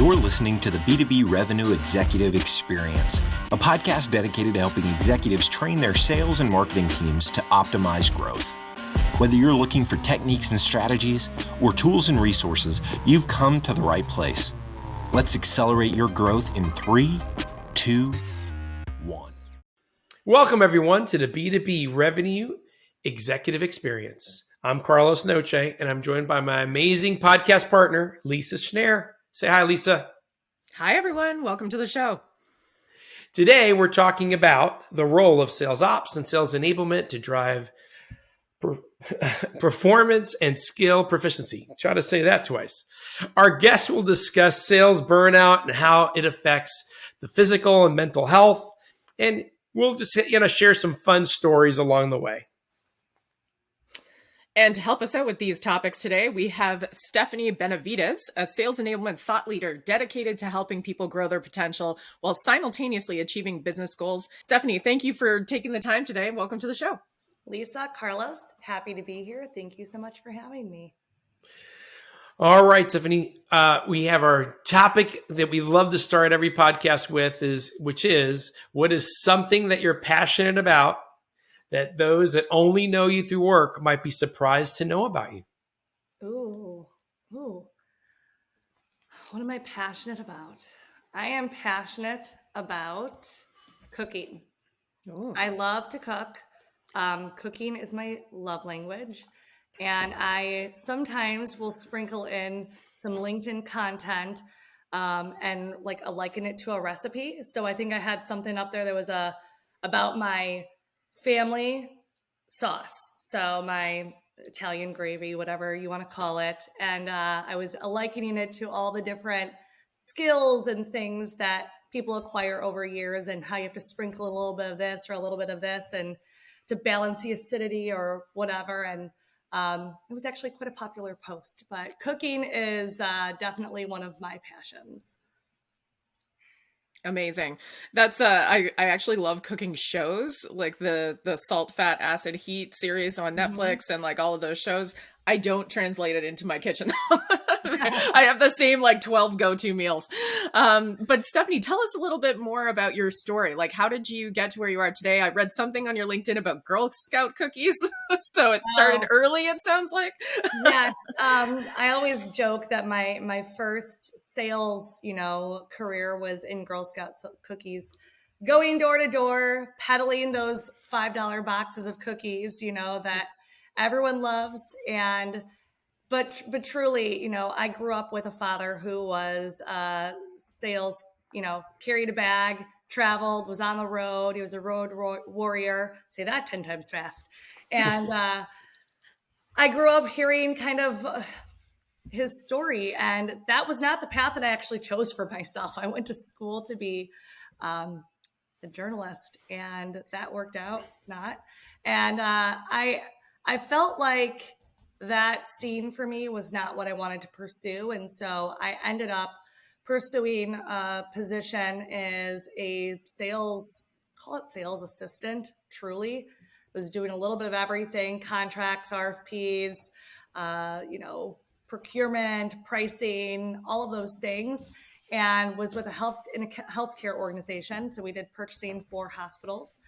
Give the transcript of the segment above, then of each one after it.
You're listening to the B2B Revenue Executive Experience, a podcast dedicated to helping executives train their sales and marketing teams to optimize growth. Whether you're looking for techniques and strategies or tools and resources, you've come to the right place. Let's accelerate your growth in 3, 2, 1. Welcome, everyone, to the B2B Revenue Executive Experience. I'm Carlos Noche, and I'm joined by my amazing podcast partner, Lisa Schneer. Say hi, Lisa. Hi, everyone. Welcome to the show. Today, we're talking about the role of sales ops and sales enablement to drive performance and skill proficiency. Try to say that twice. Our guests will discuss sales burnout and how it affects the physical and mental health, and we'll just share some fun stories along the way. And to help us out with these topics today, we have Stephanie Benavidez, a sales enablement thought leader dedicated to helping people grow their potential while simultaneously achieving business goals. Stephanie, thank you for taking the time today. Welcome to the show. Lisa, Carlos, happy to be here. Thank you so much for having me. All right, Stephanie, we have our topic that we love to start every podcast with, which is what is something that you're passionate about that those that only know you through work might be surprised to know about you? Ooh. What am I passionate about? I am passionate about cooking. Ooh. I love to cook. Cooking is my love language. And I sometimes will sprinkle in some LinkedIn content and liken it to a recipe. So I think I had something up there that was about my family sauce. So my Italian gravy, whatever you want to call it. And I was likening it to all the different skills and things that people acquire over years and how you have to sprinkle a little bit of this or a little bit of this and to balance the acidity or whatever. And it was actually quite a popular post, but cooking is definitely one of my passions. Amazing. That's I actually love cooking shows like the Salt, Fat, Acid, Heat series on Netflix and like all of those shows. I don't translate it into my kitchen. I have the same 12 go-to meals. But Stephanie, tell us a little bit more about your story. Like, how did you get to where you are today? I read something on your LinkedIn about Girl Scout cookies. So it started early, it sounds like. Yes. I always joke that my first sales, career was in Girl Scout cookies, going door to door, peddling those $5 boxes of cookies, that everyone loves. But truly, I grew up with a father who was sales, carried a bag, traveled, was on the road. He was a road warrior. Say that 10 times fast. And I grew up hearing kind of his story. And that was not the path that I actually chose for myself. I went to school to be a journalist, and that worked out not. And I felt like that scene for me was not what I wanted to pursue. And so I ended up pursuing a position as a call it sales assistant, truly. Was doing a little bit of everything, contracts, RFPs, procurement, pricing, all of those things, and was with a healthcare organization. So we did purchasing for hospitals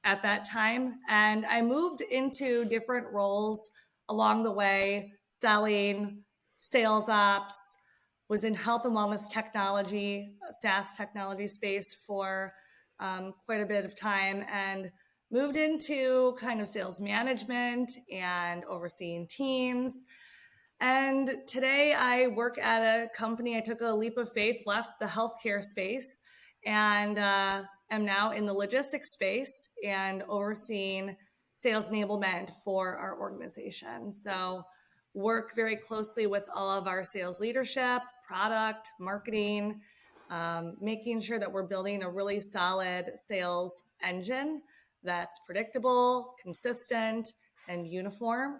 at that time. And I moved into different roles along the way, selling, sales ops, was in health and wellness technology, SaaS technology space for quite a bit of time, and moved into kind of sales management and overseeing teams. And today I work at a company. I took a leap of faith, left the healthcare space, and am now in the logistics space and overseeing sales enablement for our organization. So work very closely with all of our sales leadership, product, marketing, making sure that we're building a really solid sales engine that's predictable, consistent, and uniform.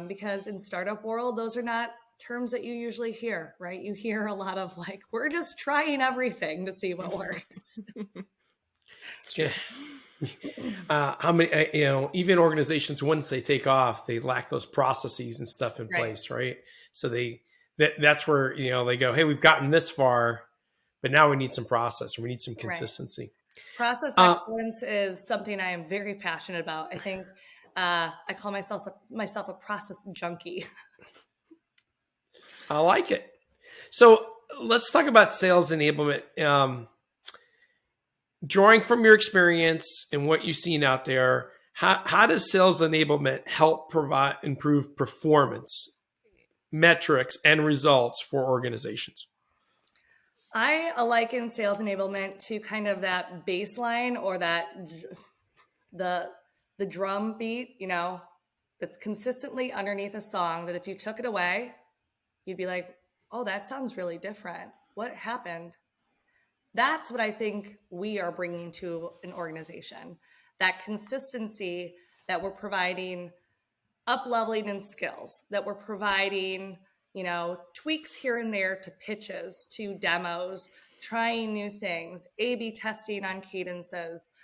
Because in startup world, those are not terms that you usually hear, right? You hear a lot of we're just trying everything to see what works. It's true. How many, even organizations, once they take off, they lack those processes and stuff in place, right? So they that's where, they go, hey, we've gotten this far, but now we need some process, or we need some Right. consistency. Process excellence is something I am very passionate about. I think I call myself a process junkie. I like it. So let's talk about sales enablement. Drawing from your experience and what you've seen out there, how does sales enablement help improve performance, metrics, and results for organizations? I liken sales enablement to kind of that baseline, or the drum beat, that's consistently underneath a song, that if you took it away, you'd be like, oh, that sounds really different. What happened? That's what I think we are bringing to an organization. That consistency that we're providing, up-leveling in skills, that we're providing, tweaks here and there to pitches, to demos, trying new things, A/B testing on cadences,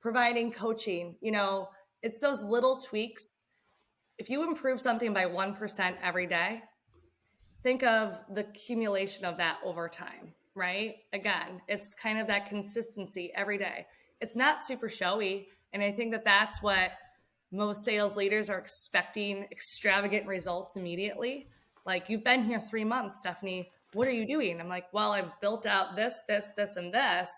providing coaching. It's those little tweaks. If you improve something by 1% every day, think of the accumulation of that over time, right? Again, it's kind of that consistency every day. It's not super showy. And I think that that's what most sales leaders are expecting: extravagant results immediately. Like, you've been here 3 months, Stephanie. What are you doing? I'm like, well, I've built out this, and this.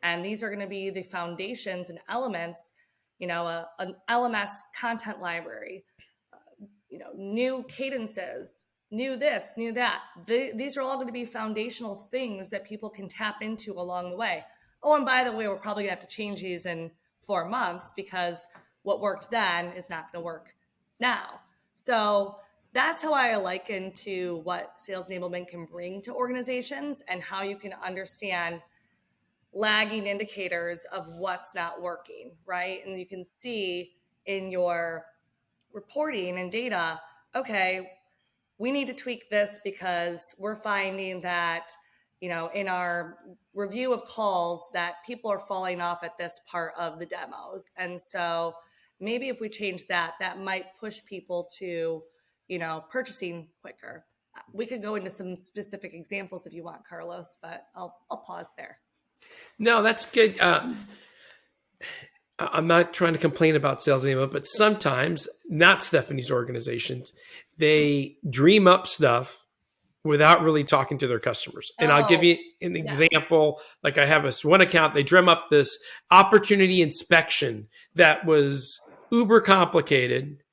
And these are going to be the foundations and elements, an LMS content library, new cadences, new this, new that. These are all going to be foundational things that people can tap into along the way. Oh, and by the way, we're probably going to have to change these in 4 months, because what worked then is not going to work now. So that's how I liken to what sales enablement can bring to organizations, and how you can understand lagging indicators of what's not working, right? And you can see in your reporting and data, okay, we need to tweak this because we're finding that, in our review of calls, that people are falling off at this part of the demos. And so maybe if we change that, that might push people to, purchasing quicker. We could go into some specific examples if you want, Carlos, but I'll pause there. No, that's good. I'm not trying to complain about sales enablement, but sometimes, not Stephanie's organizations, they dream up stuff without really talking to their customers. And I'll give you an example. Like, I have one account, they dream up this opportunity inspection that was uber complicated,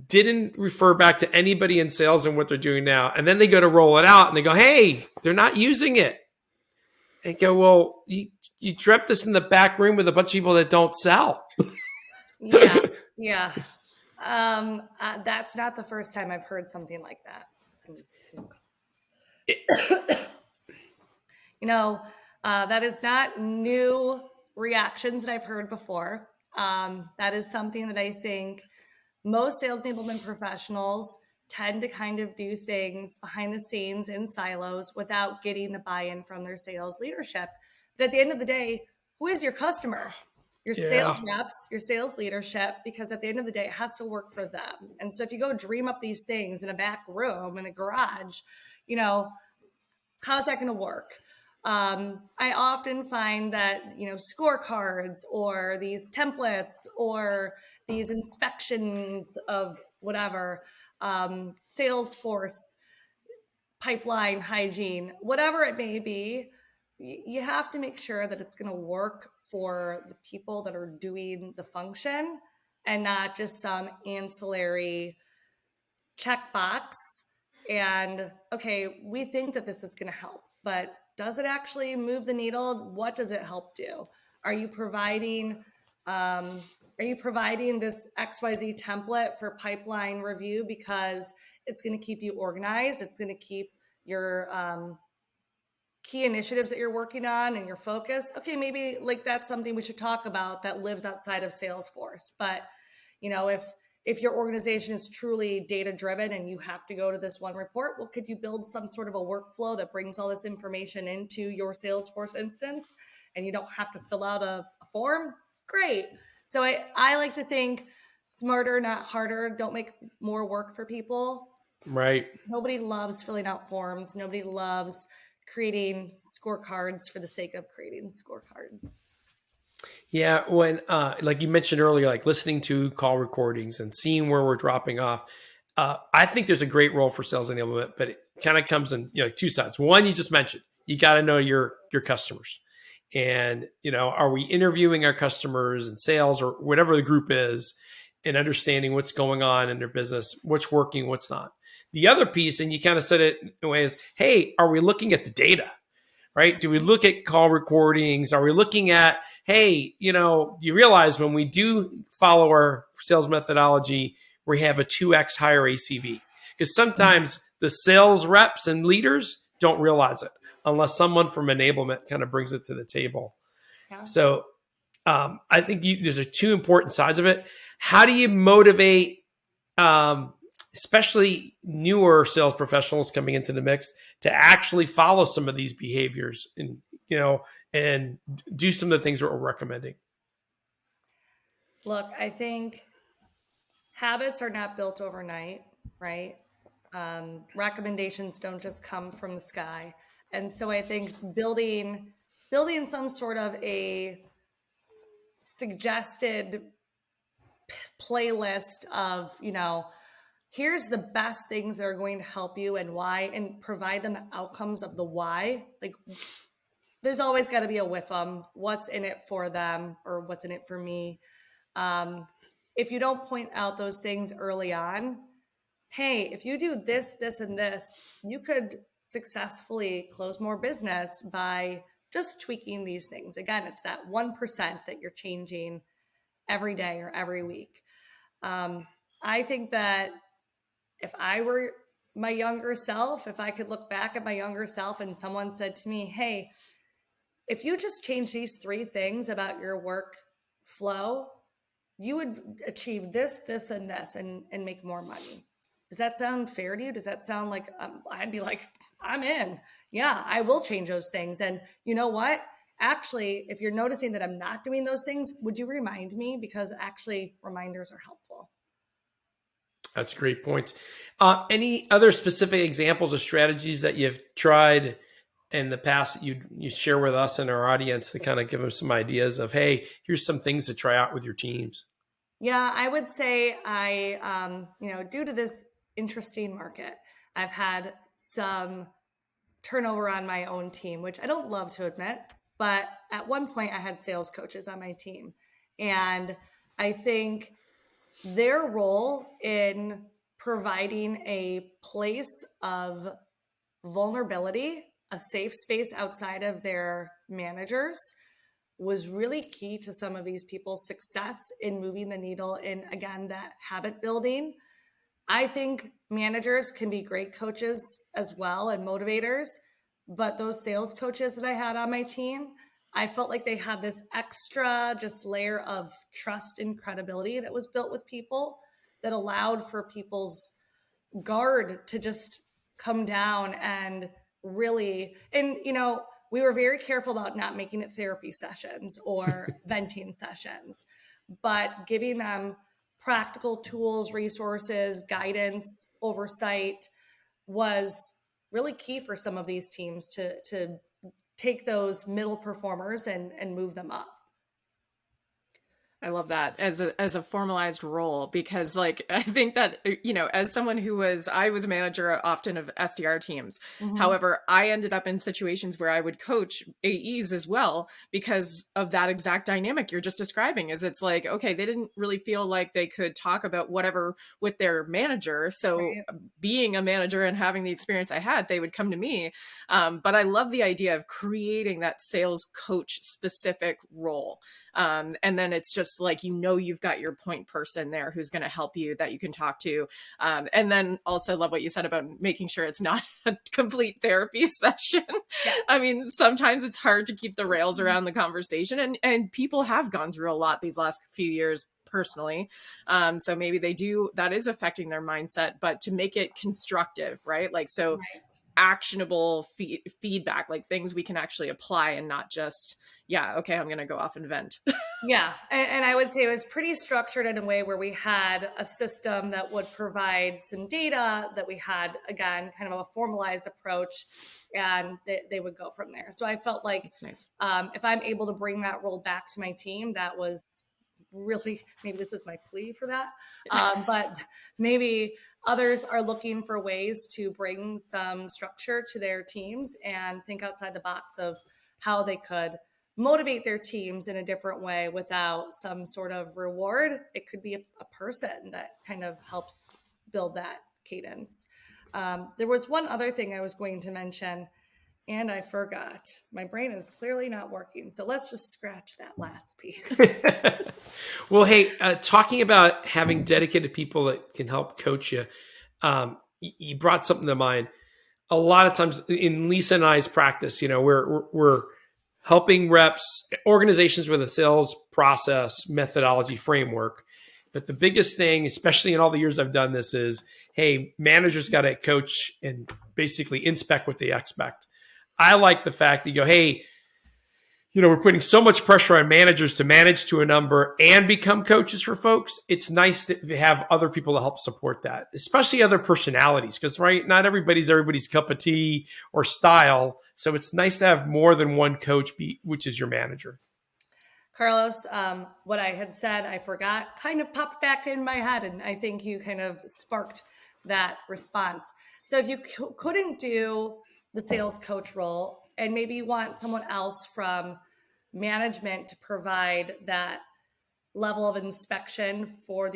didn't refer back to anybody in sales and what they're doing now. And then they go to roll it out and they go, hey, they're not using it. And go, well, you dreamt this in the back room with a bunch of people that don't sell. Yeah. That's not the first time I've heard something like that. That is not new reactions that I've heard before. That is something that I think most sales enablement professionals tend to kind of do things behind the scenes in silos without getting the buy-in from their sales leadership. But at the end of the day, who is your customer? Your sales reps, your sales leadership, because at the end of the day, it has to work for them. And so if you go dream up these things in a back room, in a garage, how's that going to work? I often find that, scorecards or these templates or these inspections of whatever, Salesforce, pipeline hygiene, whatever it may be, you have to make sure that it's going to work for the people that are doing the function, and not just some ancillary checkbox. And okay, we think that this is going to help, but does it actually move the needle? What does it help do? Are you providing this XYZ template for pipeline review because it's going to keep you organized? It's going to keep your key initiatives that you're working on and your focus. Okay, maybe like that's something we should talk about that lives outside of Salesforce. But if your organization is truly data driven and you have to go to this one report, well, could you build some sort of a workflow that brings all this information into your Salesforce instance and you don't have to fill out a form? Great. So I like to think smarter, not harder. Don't make more work for people. Right. Nobody loves filling out forms. Nobody loves creating scorecards for the sake of creating scorecards. Yeah. When, like you mentioned earlier, like listening to call recordings and seeing where we're dropping off, I think there's a great role for sales enablement, but it kind of comes in, two sides. One, you just mentioned, you got to know your customers. And, are we interviewing our customers and sales or whatever the group is and understanding what's going on in their business, what's working, what's not. The other piece, and you kind of said it in a way, is, hey, are we looking at the data, right? Do we look at call recordings? Are we looking at, hey, you realize when we do follow our sales methodology, we have a 2x higher ACV. Because sometimes the sales reps and leaders don't realize it unless someone from enablement kind of brings it to the table. Yeah. So I think there's two important sides of it. How do you motivate, especially newer sales professionals coming into the mix, to actually follow some of these behaviors and, and do some of the things that we're recommending? Look, I think habits are not built overnight, right? Recommendations don't just come from the sky. And so I think building some sort of a suggested playlist of, here's the best things that are going to help you and why, and provide them the outcomes of the why. Like, there's always got to be a with them, what's in it for them or what's in it for me. If you don't point out those things early on, hey, if you do this, this, and this, you could successfully close more business by just tweaking these things. Again, it's that 1% that you're changing every day or every week. I think that if I were my younger self, if I could look back at my younger self and someone said to me, hey, if you just change these 3 things about your work flow, you would achieve this, this, and this, and make more money. Does that sound fair to you? Does that sound like, I'd be like, I'm in. Yeah, I will change those things. And you know what? Actually, if you're noticing that I'm not doing those things, would you remind me? Because actually reminders are helpful. That's a great point. Any other specific examples of strategies that you've tried in the past that you share with us and our audience to kind of give them some ideas of, hey, here's some things to try out with your teams? Yeah, I would say due to this interesting market, I've had some turnover on my own team, which I don't love to admit, but at one point I had sales coaches on my team. And I think their role in providing a place of vulnerability, a safe space outside of their managers, was really key to some of these people's success in moving the needle in, again, that habit building. I think managers can be great coaches as well and motivators, but those sales coaches that I had on my team, I felt like they had this extra just layer of trust and credibility that was built with people that allowed for people's guard to just come down and really, and we were very careful about not making it therapy sessions or venting sessions, but giving them practical tools, resources, guidance, oversight was really key for some of these teams to take those middle performers and move them up. I love that as a formalized role, because I think that, as someone I was a manager often of SDR teams. Mm-hmm. However, I ended up in situations where I would coach AEs as well because of that exact dynamic you're just describing. Is it's like, okay, they didn't really feel like they could talk about whatever with their manager. So right. Being a manager and having the experience I had, they would come to me. But I love the idea of creating that sales coach specific role. And then it's just you've got your point person there who's going to help you, that you can talk to. And then also love what you said about making sure it's not a complete therapy session. Yeah. I mean, sometimes it's hard to keep the rails around the conversation, and people have gone through a lot these last few years personally. So maybe that is affecting their mindset, but to make it constructive, right? Right. actionable feedback, like things we can actually apply and not just, yeah, okay, I'm going to go off and vent. Yeah. And I would say it was pretty structured in a way where we had a system that would provide some data, that we had, again, kind of a formalized approach, and they would go from there. So I felt like That's nice. If I'm able to bring that role back to my team, that was really, maybe this is my plea for that. But maybe others are looking for ways to bring some structure to their teams and think outside the box of how they could motivate their teams in a different way without some sort of reward. It could be a person that kind of helps build that cadence. There was one other thing I was going to mention, and I forgot. My brain is clearly not working. So let's just scratch that last piece. Well, hey, talking about having dedicated people that can help coach you, you brought something to mind. A lot of times in Lisa and I's practice, we're helping reps, organizations with a sales process methodology framework. But the biggest thing, especially in all the years I've done this, is, hey, managers got to coach and basically inspect what they expect. I like the fact that you go, hey, we're putting so much pressure on managers to manage to a number and become coaches for folks. It's nice to have other people to help support that, especially other personalities, because, right, not everybody's cup of tea or style. So it's nice to have more than one coach, which is your manager. Carlos, what I had said, I forgot, kind of popped back in my head, and I think you kind of sparked that response. So if you couldn't do the sales coach role, and maybe you want someone else from management to provide that level of inspection for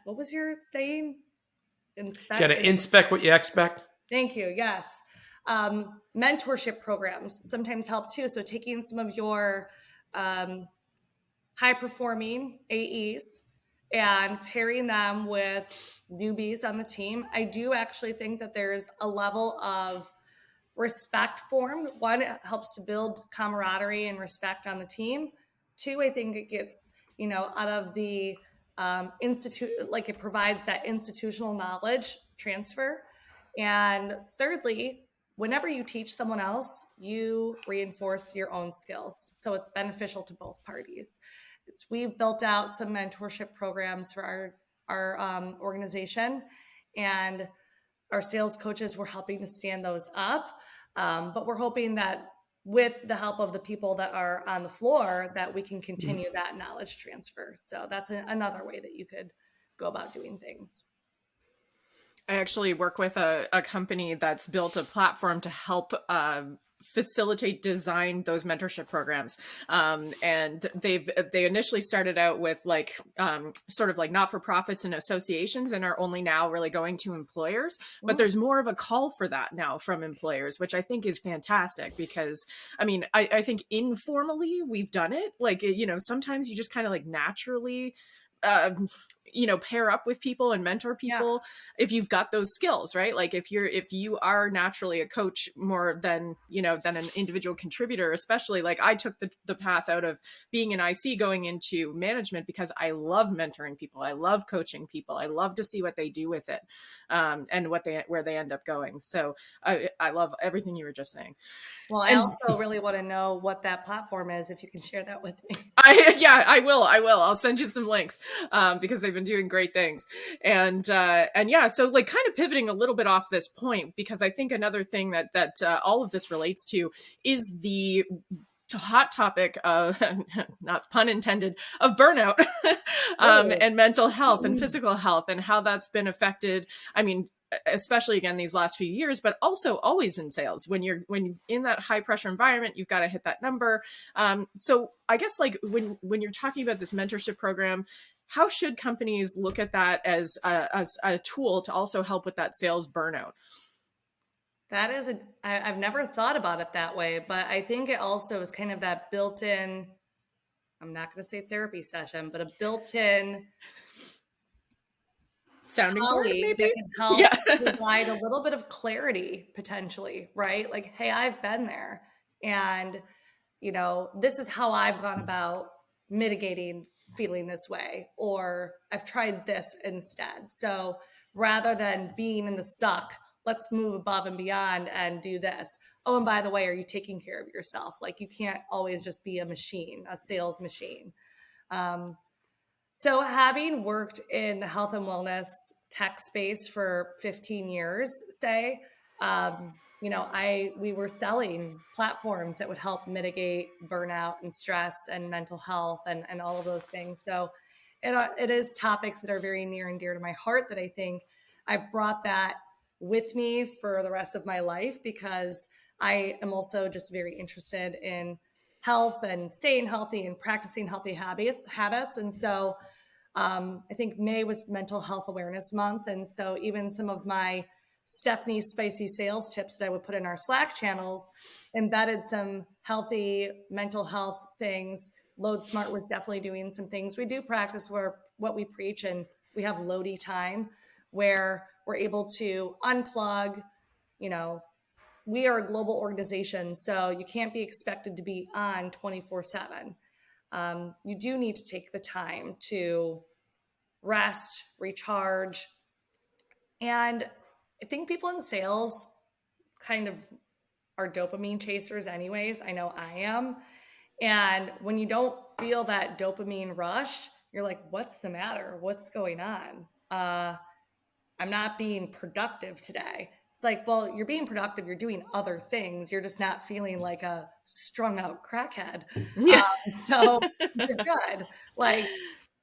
what was your saying? Got to inspect what you expect. Thank you. Yes. Mentorship programs sometimes help too. So taking some of your high-performing AEs and pairing them with newbies on the team. I do actually think that there's a level of respect formed. One, it helps to build camaraderie and respect on the team. Two, I think it gets, out of the institute, like it provides that institutional knowledge transfer. And thirdly, whenever you teach someone else, you reinforce your own skills. So it's beneficial to both parties. We've built out some mentorship programs for our organization, and our sales coaches were helping to stand those up. But we're hoping that with the help of the people that are on the floor, that we can continue that knowledge transfer. So that's another way that you could go about doing things. I actually work with a company that's built a platform to help facilitate design those mentorship programs. And they initially started out with sort of like not-for-profits and associations, and are only now really going to employers. But there's more of a call for that now from employers, which I think is fantastic, because I think informally we've done it. Sometimes you just kind of like naturally pair up with people and mentor people if you've got those skills, right? Like if you are naturally a coach more than an individual contributor, especially like I took the path out of being an IC going into management because I love mentoring people. I love coaching people. I love to see what they do with it, and where they end up going. So I love everything you were just saying. Well, I also really want to know what that platform is, if you can share that with me. I will. I'll send you some links because they've been doing great things. And yeah, so like kind of pivoting a little bit off this point, because I think another thing that all of this relates to is the hot topic of, not pun intended, of burnout and mental health and physical health, and how that's been affected. Especially again these last few years, but also always in sales. When you're in that high pressure environment, you've got to hit that number. So I guess like when you're talking about this mentorship program, how should companies look at that as a tool to also help with that sales burnout? That is I've never thought about it that way, but I think it also is kind of that built-in, I'm not going to say therapy session, but a built-in sounding board, maybe, that can help provide a little bit of clarity potentially, right? Like, hey, I've been there, and this is how I've gone about mitigating feeling this way, or I've tried this instead. So rather than being in the suck, let's move above and beyond and do this. Oh, and by the way, are you taking care of yourself? Like, you can't always just be a machine, a sales machine. So having worked in the health and wellness tech space for 15 years, say, we were selling platforms that would help mitigate burnout and stress and mental health and all of those things. So it is topics that are very near and dear to my heart, that I think I've brought that with me for the rest of my life, because I am also just very interested in health and staying healthy and practicing healthy habits. And so I think May was Mental Health Awareness Month. And so even some of my Stephanie spicy sales tips that I would put in our Slack channels embedded some healthy mental health things. Loadsmart was definitely doing some things. We do practice what we preach, and we have loady time where we're able to unplug. We are a global organization, so you can't be expected to be on 24/7. You do need to take the time to rest, recharge. And I think people in sales kind of are dopamine chasers anyways. I know I am. And when you don't feel that dopamine rush, you're like, what's the matter? What's going on? I'm not being productive today. It's like, well, you're being productive. You're doing other things. You're just not feeling like a strung out crackhead. Yeah. So you're good. Like,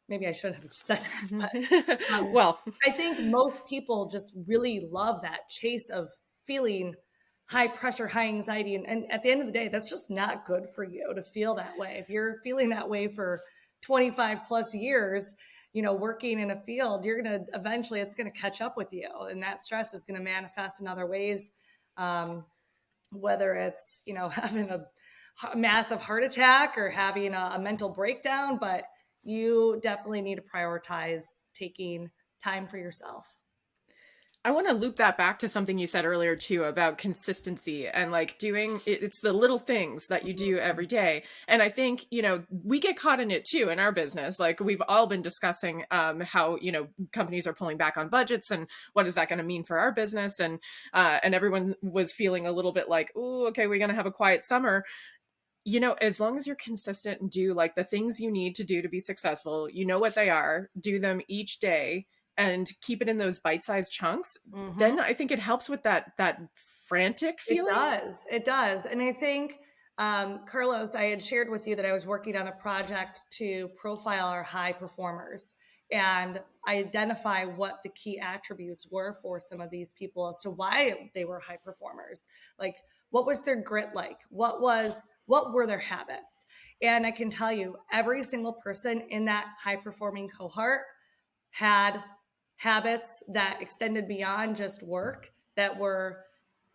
maybe I should have said that. But, well, I think most people just really love that chase of feeling high pressure, high anxiety. And at the end of the day, that's just not good for you to feel that way. If you're feeling that way for 25 plus years, working in a field, you're going to eventually, it's going to catch up with you. And that stress is going to manifest in other ways. Whether it's, having a massive heart attack or having a mental breakdown, but you definitely need to prioritize taking time for yourself. I want to loop that back to something you said earlier too about consistency and like it's the little things that you do every day. And I think, we get caught in it too in our business. Like we've all been discussing how, companies are pulling back on budgets and what is that going to mean for our business? And everyone was feeling a little bit like, oh, okay, we're going to have a quiet summer. As long as you're consistent and do like the things you need to do to be successful, what they are, do them each day and keep it in those bite-sized chunks, then I think it helps with that frantic feeling. It does. And I think, Carlos, I had shared with you that I was working on a project to profile our high performers and identify what the key attributes were for some of these people as to why they were high performers. Like, what was their grit like? What were their habits? And I can tell you, every single person in that high-performing cohort had habits that extended beyond just work, that were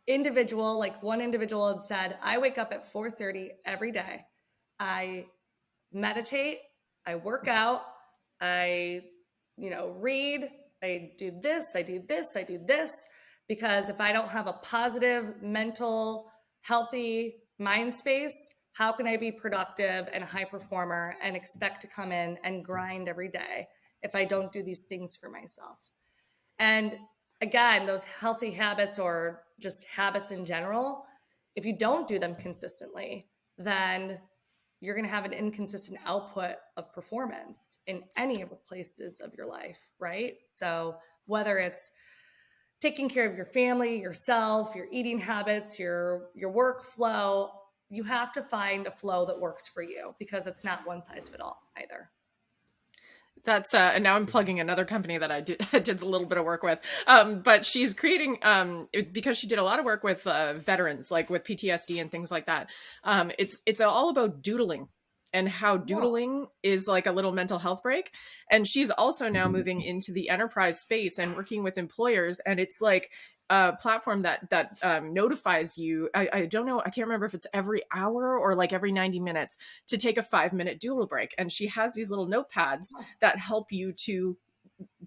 individual. Like one individual had said, I wake up at 4:30 every day. I meditate, I work out, I, read, I do this, I do this, I do this, because if I don't have a positive, mental, healthy mind space, how can I be productive and a high performer and expect to come in and grind every day if I don't do these things for myself? And again, those healthy habits or just habits in general, if you don't do them consistently, then you're going to have an inconsistent output of performance in any of the places of your life, right? So whether it's taking care of your family, yourself, your eating habits, your workflow, you have to find a flow that works for you, because it's not one size fits all either. That's and now I'm plugging another company that I did a little bit of work with, but she's creating because she did a lot of work with veterans, like with PTSD and things like that. It's all about doodling and how doodling is like a little mental health break. And she's also now moving into the enterprise space and working with employers, and it's like a platform that notifies you. I don't know. I can't remember if it's every hour or like every 90 minutes to take a 5-minute doodle break. And she has these little notepads that help you to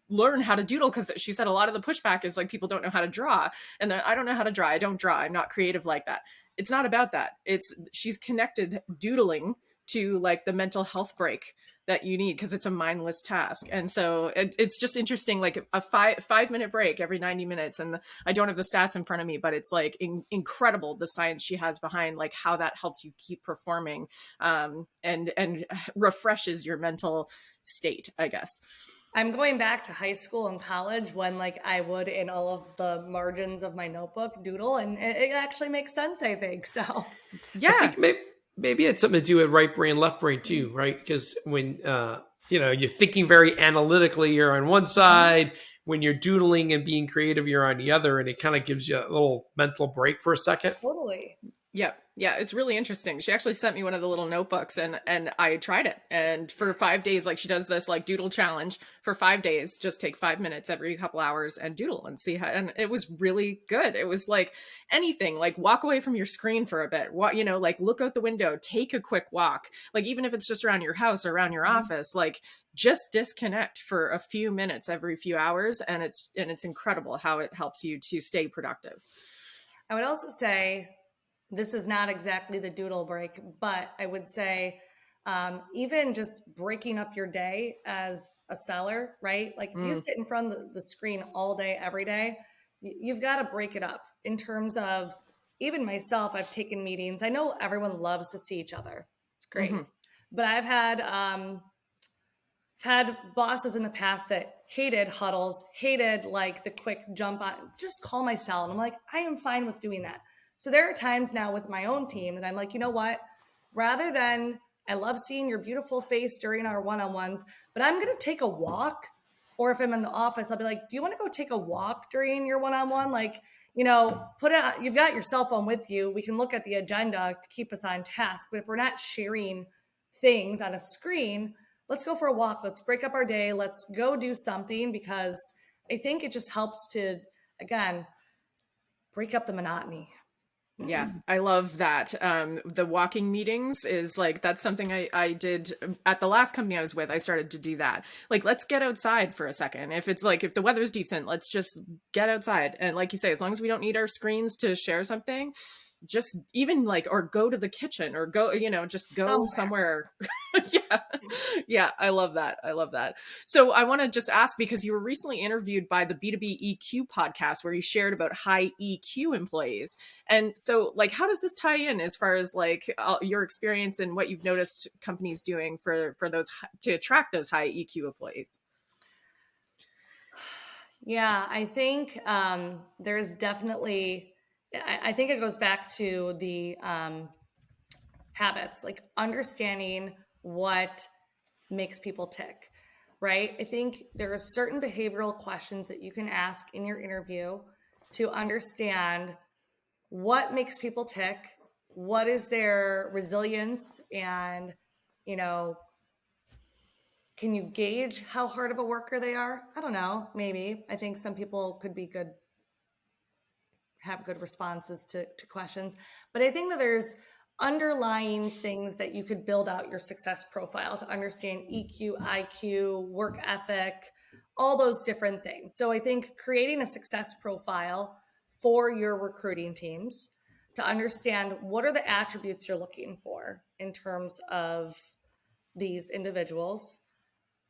learn how to doodle, because she said a lot of the pushback is like people don't know how to draw, and I don't know how to draw. I don't draw. I'm not creative like that. It's not about that. She's connected doodling to like the mental health break that you need because it's a mindless task. And so it's just interesting, like a 5 minute break every 90 minutes. And I don't have the stats in front of me, but it's like incredible the science she has behind like how that helps you keep performing, and refreshes your mental state, I guess. I'm going back to high school and college when like I would in all of the margins of my notebook doodle, and it actually makes sense, I think. So yeah, I think maybe it's something to do with right brain, left brain too, right? Because when you're thinking very analytically, you're on one side. When you're doodling and being creative, you're on the other, and it kind of gives you a little mental break for a second. totally. Yeah, it's really interesting. She actually sent me one of the little notebooks, and I tried it. And for 5 days, like she does this like doodle challenge for 5 days, just take 5 minutes every couple hours and doodle and see how, and it was really good. It was like anything, like walk away from your screen for a bit, like look out the window, take a quick walk. Like even if it's just around your house or around your office, like just disconnect for a few minutes every few hours. And it's incredible how it helps you to stay productive. I would also say, this is not exactly the doodle break, but I would say even just breaking up your day as a seller, right? Like if you sit in front of the screen all day, every day, you've got to break it up in terms of, even myself, I've taken meetings. I know everyone loves to see each other. It's great. But I've had bosses in the past that hated huddles, hated like the quick jump on, just call my cell. And I'm like, I am fine with doing that. So there are times now with my own team that I'm like, you know what, rather than, I love seeing your beautiful face during our one-on-ones, but I'm going to take a walk. Or if I'm in the office, I'll be like, do you want to go take a walk during your one-on-one? Like, put it, you've got your cell phone with you. We can look at the agenda to keep us on task. But if we're not sharing things on a screen, let's go for a walk. Let's break up our day. Let's go do something, because I think it just helps to, again, break up the monotony. Yeah, I love that. The walking meetings is like, that's something I did at the last company I was with. I started to do that. Like, let's get outside for a second. If the weather's decent, let's just get outside. And like you say, as long as we don't need our screens to share something, just even like, or go to the kitchen or go, just go somewhere. Yeah. I love that. So I want to just ask, because you were recently interviewed by the B2B EQ podcast, where you shared about high EQ employees. And so like, how does this tie in as far as like your experience and what you've noticed companies doing for those, to attract those high EQ employees? Yeah, I think there's definitely, I think it goes back to the habits, like understanding what makes people tick, right? I think there are certain behavioral questions that you can ask in your interview to understand what makes people tick, what is their resilience, and, can you gauge how hard of a worker they are? I don't know, maybe. I think some people could be good, have good responses to questions. But I think that there's underlying things that you could build out your success profile to understand EQ, IQ, work ethic, all those different things. So I think creating a success profile for your recruiting teams to understand what are the attributes you're looking for in terms of these individuals.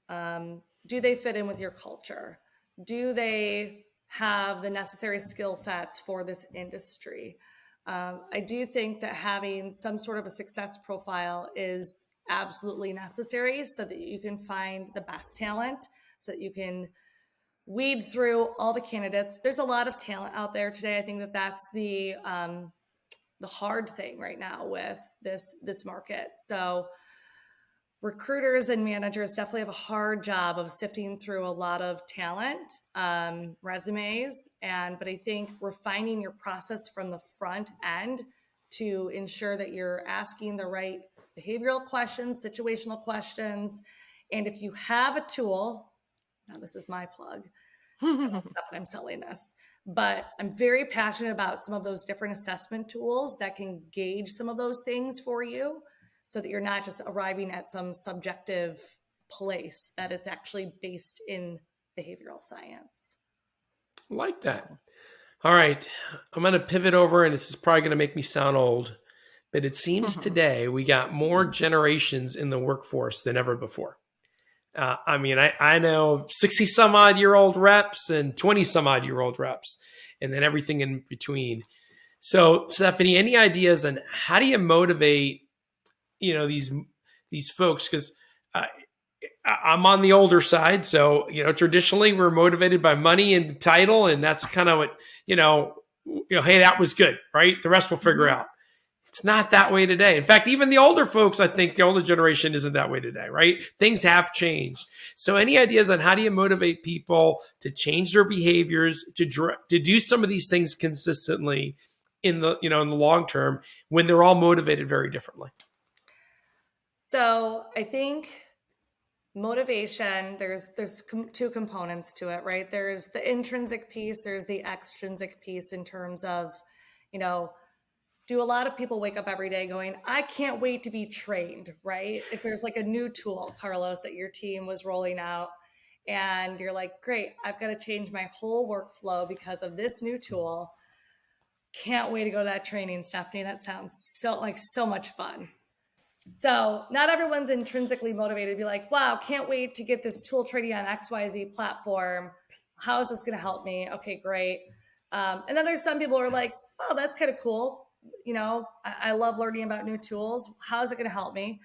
Do they fit in with your culture? Do they have the necessary skill sets for this industry? I do think that having some sort of a success profile is absolutely necessary so that you can find the best talent, so that you can weed through all the candidates. There's a lot of talent out there today. I think that that's the hard thing right now with this market. So recruiters and managers definitely have a hard job of sifting through a lot of talent, resumes, but I think refining your process from the front end to ensure that you're asking the right behavioral questions, situational questions. And if you have a tool, now this is my plug, not that I'm selling this, but I'm very passionate about some of those different assessment tools that can gauge some of those things for you, so that you're not just arriving at some subjective place, that it's actually based in behavioral science. Like that. All right. I'm going to pivot over, and this is probably going to make me sound old, but it seems today we got more generations in the workforce than ever before. I mean, I know 60 some odd year old reps and 20 some odd year old reps, and then everything in between. So, Stephanie, any ideas on how do you motivate, these folks? Because I'm on the older side, so traditionally we're motivated by money and title, and that's kind of what hey, that was good, right? The rest we'll figure out. It's not that way today. In fact, even the older folks, I think the older generation isn't that way today, right? Things have changed. So any ideas on how do you motivate people to change their behaviors, to do some of these things consistently in the long term when they're all motivated very differently? So I think motivation, there's two components to it, right? There's the intrinsic piece, there's the extrinsic piece in terms of, do a lot of people wake up every day going, I can't wait to be trained, right? If there's like a new tool, Carlos, that your team was rolling out and you're like, great, I've got to change my whole workflow because of this new tool. Can't wait to go to that training, Stephanie. That sounds so much fun. So not everyone's intrinsically motivated to be like, wow, can't wait to get this tool training on XYZ platform. How is this going to help me? Okay, great. And then there's some people who are like, oh, that's kind of cool. I love learning about new tools. How is it going to help me?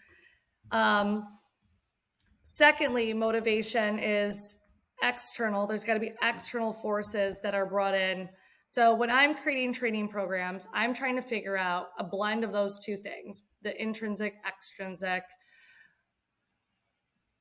Secondly, motivation is external. There's got to be external forces that are brought in. So when I'm creating training programs, I'm trying to figure out a blend of those two things, the intrinsic, extrinsic.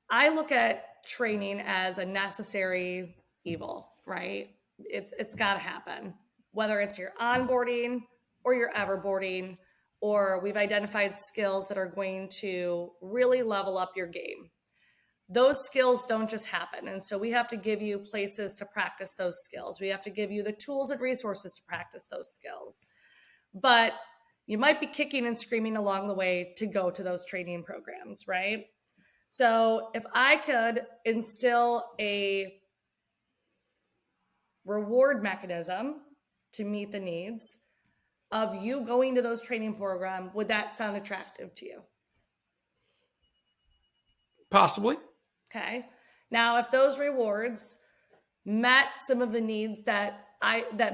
I look at training as a necessary evil, right? It's got to happen, whether it's your onboarding or your everboarding, or we've identified skills that are going to really level up your game. Those skills don't just happen. And so we have to give you places to practice those skills. We have to give you the tools and resources to practice those skills. But you might be kicking and screaming along the way to go to those training programs, right? So if I could instill a reward mechanism to meet the needs of you going to those training programs, would that sound attractive to you? Possibly. Okay. Now, if those rewards met some of the needs that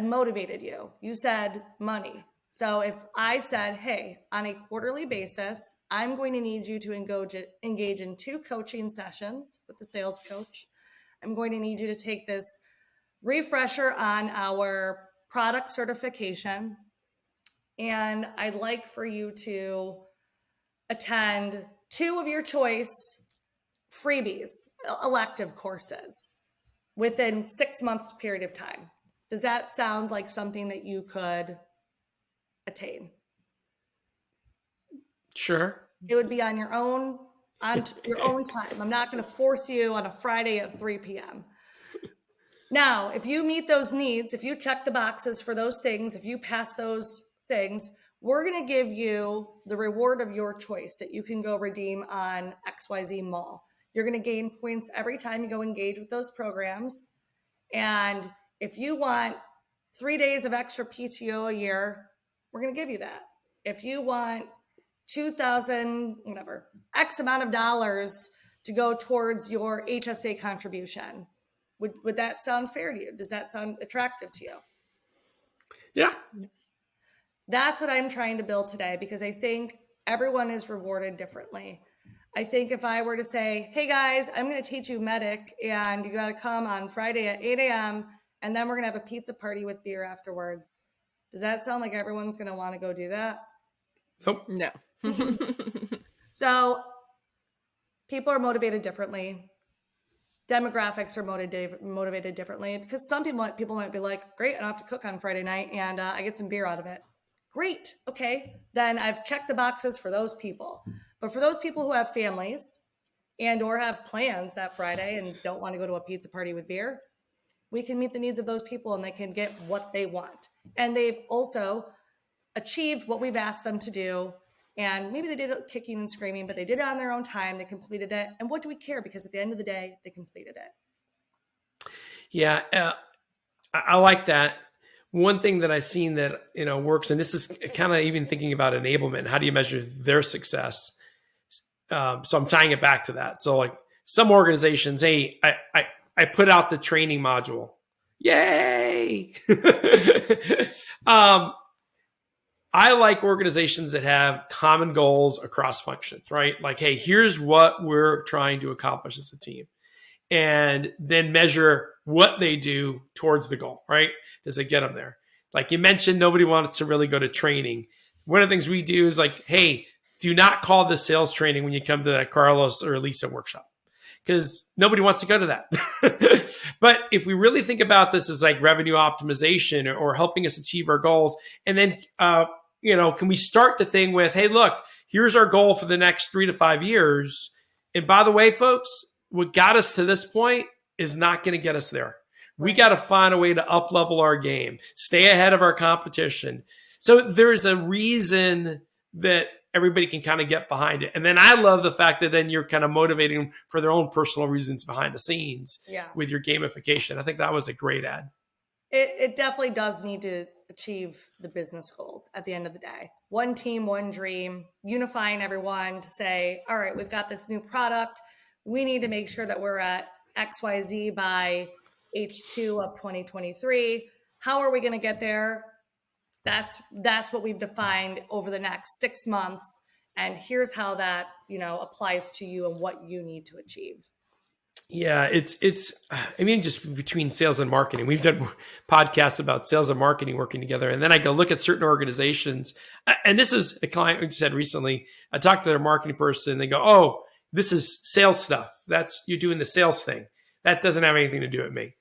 motivated you, you said money. So if I said, hey, on a quarterly basis, I'm going to need you to engage in 2 coaching sessions with the sales coach. I'm going to need you to take this refresher on our product certification. And I'd like for you to attend 2 of your choice freebies, elective courses within 6 months period of time. Does that sound like something that you could attain? Sure. It would be on your own time. I'm not going to force you on a Friday at 3 p.m. Now, if you meet those needs, if you check the boxes for those things, if you pass those things, we're going to give you the reward of your choice that you can go redeem on XYZ Mall. You're going to gain points every time you go engage with those programs. And if you want 3 days of extra PTO a year, we're going to give you that. If you want 2,000, whatever, X amount of dollars to go towards your HSA contribution, would that sound fair to you? Does that sound attractive to you? Yeah. That's what I'm trying to build today, because I think everyone is rewarded differently. I think if I were to say, hey guys, I'm going to teach you Medic and you got to come on Friday at 8 a.m. and then we're going to have a pizza party with beer afterwards. Does that sound like everyone's going to want to go do that? Nope. No. So people are motivated differently. Demographics are motivated differently, because some people might be like, great, I don't have to cook on Friday night and I get some beer out of it. Great. Okay. Then I've checked the boxes for those people. But for those people who have families and or have plans that Friday and don't want to go to a pizza party with beer, we can meet the needs of those people and they can get what they want. And they've also achieved what we've asked them to do. And maybe they did it kicking and screaming, but they did it on their own time. They completed it. And what do we care? Because at the end of the day, they completed it. Yeah. I like that. One thing that I've seen that, works, and this is kind of even thinking about enablement, how do you measure their success? So I'm tying it back to that. So like some organizations, hey, I put out the training module. Yay. I like organizations that have common goals across functions, right? Like, hey, here's what we're trying to accomplish as a team. And then measure what they do towards the goal, right? Does it get them there? Like you mentioned, nobody wants to really go to training. One of the things we do is like, hey, do not call this sales training when you come to that Carlos or Lisa workshop, because nobody wants to go to that. But if we really think about this as like revenue optimization or helping us achieve our goals, and then, can we start the thing with, hey, look, here's our goal for the next 3 to 5 years. And by the way, folks, what got us to this point is not going to get us there. We got to find a way to up level our game, stay ahead of our competition. So there's a reason that everybody can kind of get behind it. And then I love the fact that then you're kind of motivating them for their own personal reasons behind the scenes with your gamification. I think that was a great ad. It definitely does need to achieve the business goals at the end of the day. One team, one dream, unifying everyone to say, all right, we've got this new product. We need to make sure that we're at XYZ by H2 of 2023. How are we going to get there? That's what we've defined over the next 6 months. And here's how that, applies to you and what you need to achieve. Yeah, it's just between sales and marketing. We've done podcasts about sales and marketing working together. And then I go look at certain organizations. And this is a client who said recently, I talked to their marketing person and they go, oh, this is sales stuff. You're doing the sales thing. That doesn't have anything to do with me.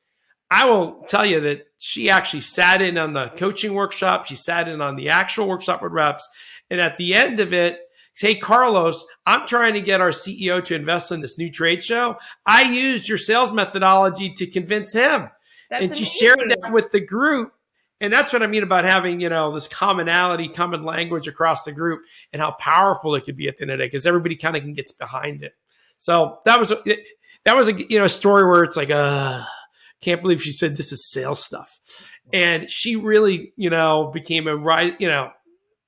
I will tell you that she actually sat in on the coaching workshop. She sat in on the actual workshop with reps. And at the end of it, hey, Carlos, I'm trying to get our CEO to invest in this new trade show. I used your sales methodology to convince him. And she shared that with the group. And that's what I mean about having, this commonality, common language across the group and how powerful it could be at the end of the day, because everybody kind of can get behind it. So that was a story where it's like, can't believe she said this is sales stuff. And she really, became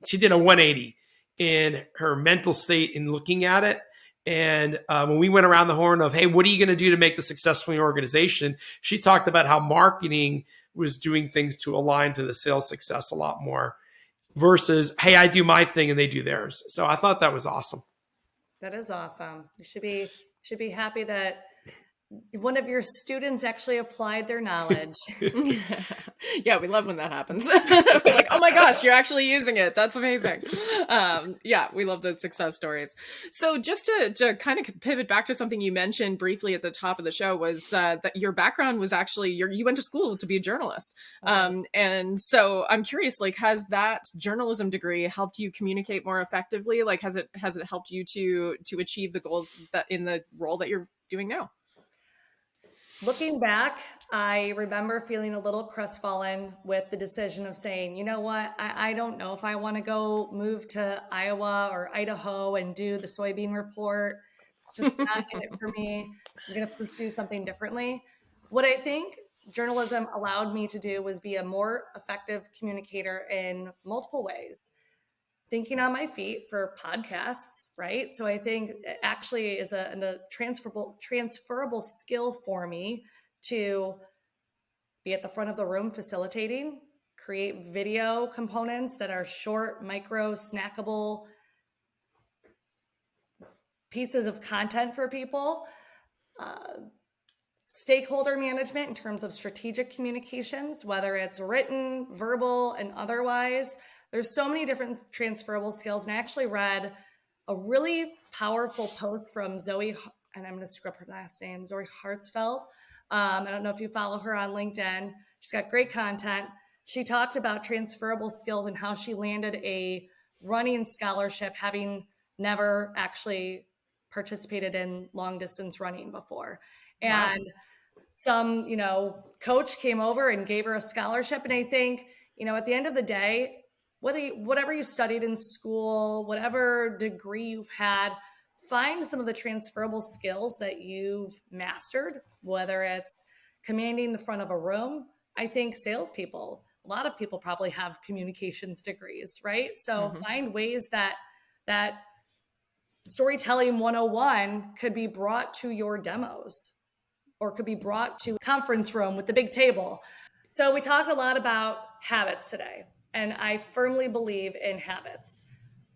she did a 180 in her mental state in looking at it. And when we went around the horn of, hey, what are you going to do to make this successful in your organization? She talked about how marketing was doing things to align to the sales success a lot more versus, hey, I do my thing and they do theirs. So I thought that was awesome. That is awesome. You should be happy that one of your students actually applied their knowledge. Yeah, we love when that happens. We're like, oh my gosh, you're actually using it. That's amazing. Yeah, we love those success stories. So just to kind of pivot back to something you mentioned briefly at the top of the show was that your background was actually, you went to school to be a journalist. And so I'm curious, like, has that journalism degree helped you communicate more effectively? Like, has it helped you to achieve the goals that in the role that you're doing now? Looking back, I remember feeling a little crestfallen with the decision of saying, you know what, I don't know if I want to go move to Iowa or Idaho and do the soybean report. It's just not in it for me. I'm going to pursue something differently. What I think journalism allowed me to do was be a more effective communicator in multiple ways. Thinking on my feet for podcasts, right? So I think it actually is a transferable skill for me to be at the front of the room facilitating, create video components that are short, micro, snackable pieces of content for people, stakeholder management in terms of strategic communications, whether it's written, verbal, and otherwise. There's so many different transferable skills. And I actually read a really powerful post from Zoe, and I'm going to screw up her last name, Zoe Hartzfeld. I don't know if you follow her on LinkedIn. She's got great content. She talked about transferable skills and how she landed a running scholarship, having never actually participated in long distance running before. Wow. And some, coach came over and gave her a scholarship. And I think, at the end of the day, whatever you studied in school, whatever degree you've had, find some of the transferable skills that you've mastered, whether it's commanding the front of a room. I think salespeople, a lot of people probably have communications degrees, right? So find ways that storytelling 101 could be brought to your demos or could be brought to a conference room with the big table. So we talked a lot about habits today, and I firmly believe in habits.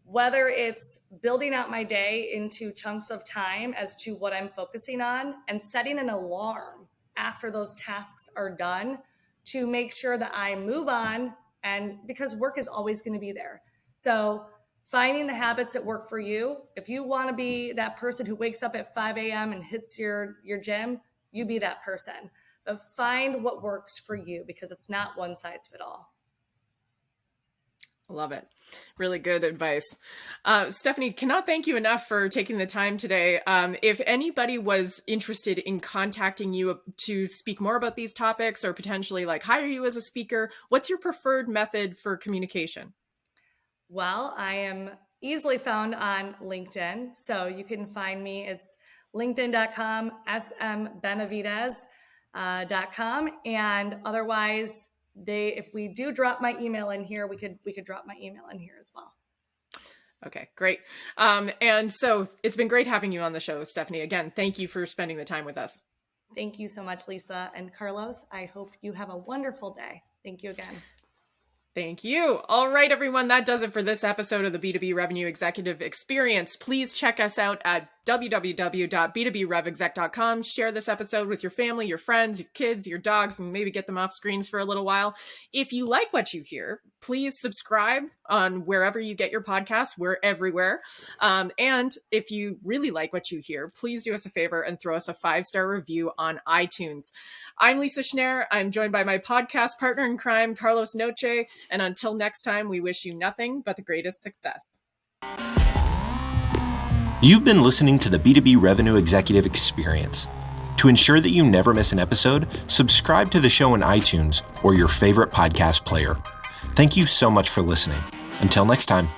Whether it's building out my day into chunks of time as to what I'm focusing on and setting an alarm after those tasks are done to make sure that I move on, and because work is always going to be there. So finding the habits that work for you. If you want to be that person who wakes up at 5 a.m. and hits your gym, you be that person. But find what works for you, because it's not one size fit all. Love it. Really good advice. Stephanie, cannot thank you enough for taking the time today. If anybody was interested in contacting you to speak more about these topics or potentially like hire you as a speaker, what's your preferred method for communication? Well, I am easily found on LinkedIn. So you can find me. It's linkedin.com, smbenavidez.com. And otherwise, if we do drop my email in here, we could drop my email in here as well. Okay, great. And so it's been great having you on the show, Stephanie. Again, thank you for spending the time with us. Thank you so much, Lisa and Carlos. I hope you have a wonderful day. Thank you again. Thank you. All right, everyone. That does it for this episode of the B2B Revenue Executive Experience. Please check us out at www.b2brevexec.com. Share this episode with your family, your friends, your kids, your dogs, and maybe get them off screens for a little while. If you like what you hear, please subscribe on wherever you get your podcasts. We're everywhere. And if you really like what you hear, please do us a favor and throw us a 5-star review on iTunes. I'm Lisa Schnarr. I'm joined by my podcast partner in crime, Carlos Noche. And until next time, we wish you nothing but the greatest success. You've been listening to the B2B Revenue Executive Experience. To ensure that you never miss an episode, subscribe to the show on iTunes or your favorite podcast player. Thank you so much for listening. Until next time.